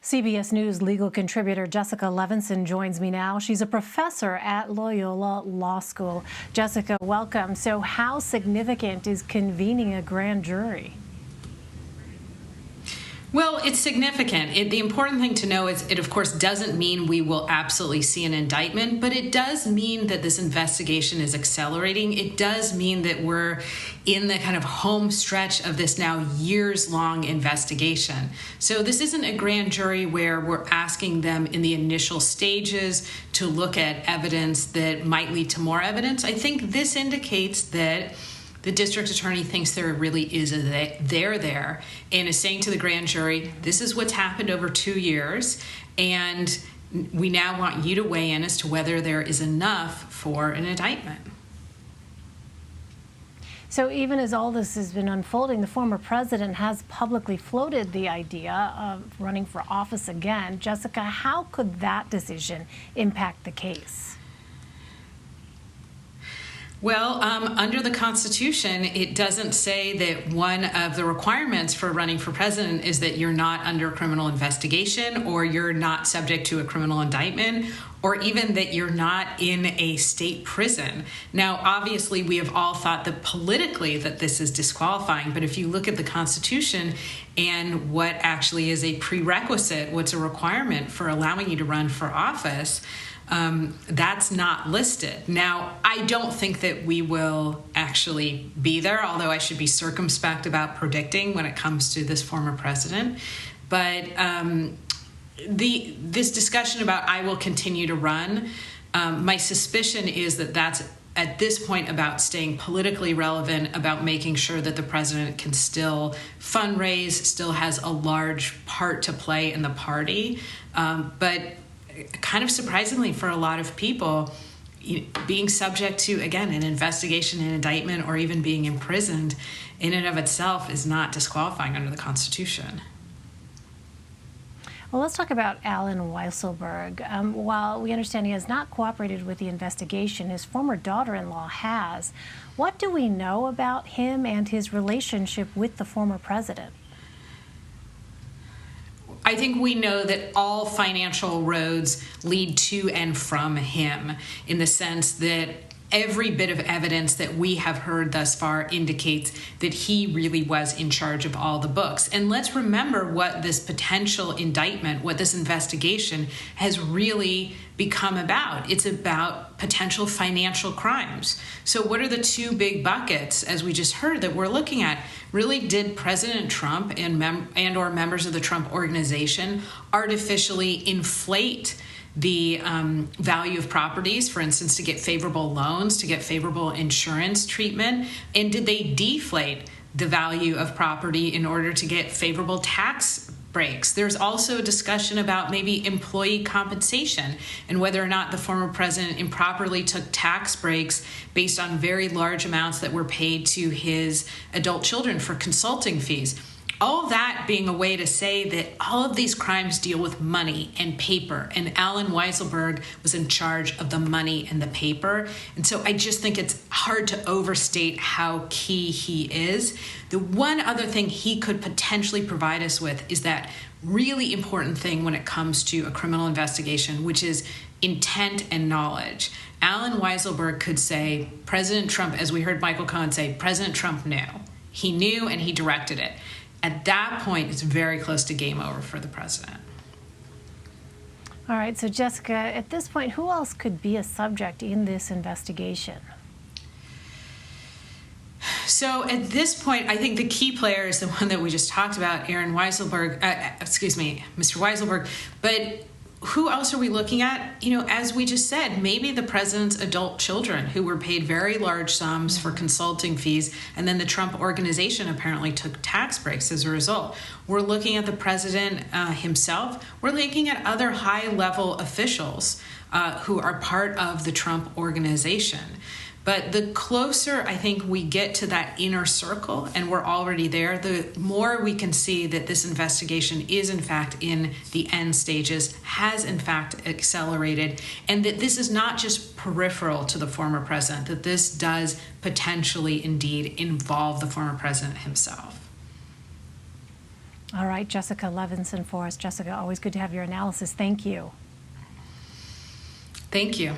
CBS News legal contributor Jessica Levinson joins me now. She's a professor at Loyola Law School. Jessica, welcome. So how significant is convening a grand jury? Well, it's significant. The important thing to know is it, of course, doesn't mean we will absolutely see an indictment, but it does mean that this investigation is accelerating. It does mean that we're in the kind of home stretch of this now years-long investigation. So this isn't a grand jury where we're asking them in the initial stages to look at evidence that might lead to more evidence. I think this indicates that the district attorney thinks there really is a there and is saying to the grand jury, this is what's happened over 2 years, and we now want you to weigh in as to whether there is enough for an indictment. So even as all this has been unfolding, the former president has publicly floated the idea of running for office again. Jessica, how could that decision impact the case? Well, under the Constitution, it doesn't say that one of the requirements for running for president is that you're not under criminal investigation, or you're not subject to a criminal indictment, or even that you're not in a state prison. Now, obviously, we have all thought that politically that this is disqualifying, but if you look at the Constitution and what actually is a prerequisite, what's a requirement for allowing you to run for office, that's not listed. Now, I don't think that we will actually be there, although I should be circumspect about predicting when it comes to this former president. But this discussion about I will continue to run, my suspicion is that that's at this point about staying politically relevant, about making sure that the president can still fundraise, still has a large part to play in the party. But kind of surprisingly for a lot of people, being subject to, again, an investigation, an indictment, or even being imprisoned in and of itself is not disqualifying under the Constitution. Well, let's talk about Alan Weiselberg. While we understand he has not cooperated with the investigation, his former daughter-in-law has. What do we know about him and his relationship with the former president? I think we know that all financial roads lead to and from him, in the sense that every bit of evidence that we have heard thus far indicates that he really was in charge of all the books. And let's remember what this potential indictment, what this investigation has really become about. It's about potential financial crimes. So what are the two big buckets, as we just heard, that we're looking at? Really, did President Trump and or members of the Trump organization artificially inflate the value of properties, for instance, to get favorable loans, to get favorable insurance treatment? And did they deflate the value of property in order to get favorable tax breaks? There's also a discussion about maybe employee compensation and whether or not the former president improperly took tax breaks based on very large amounts that were paid to his adult children for consulting fees. All that being a way to say that all of these crimes deal with money and paper, and Alan Weiselberg was in charge of the money and the paper. And so I just think it's hard to overstate how key he is. The one other thing he could potentially provide us with is that really important thing when it comes to a criminal investigation, which is intent and knowledge. Alan Weiselberg could say, President Trump, as we heard Michael Cohen say, President Trump knew. He knew and he directed it. At that point, it's very close to game over for the president. All right, so Jessica, at this point, who else could be a subject in this investigation? So at this point, I think the key player is the one that we just talked about, Mr. Weiselberg. But who else are we looking at? As we just said, maybe the president's adult children who were paid very large sums for consulting fees, and then the Trump organization apparently took tax breaks as a result. We're looking at the president himself. We're looking at other high-level officials who are part of the Trump organization. But the closer I think we get to that inner circle, and we're already there, the more we can see that this investigation is in fact in the end stages, has in fact accelerated, and that this is not just peripheral to the former president, that this does potentially indeed involve the former president himself. All right, Jessica Levinson for us. Jessica, always good to have your analysis. Thank you. Thank you.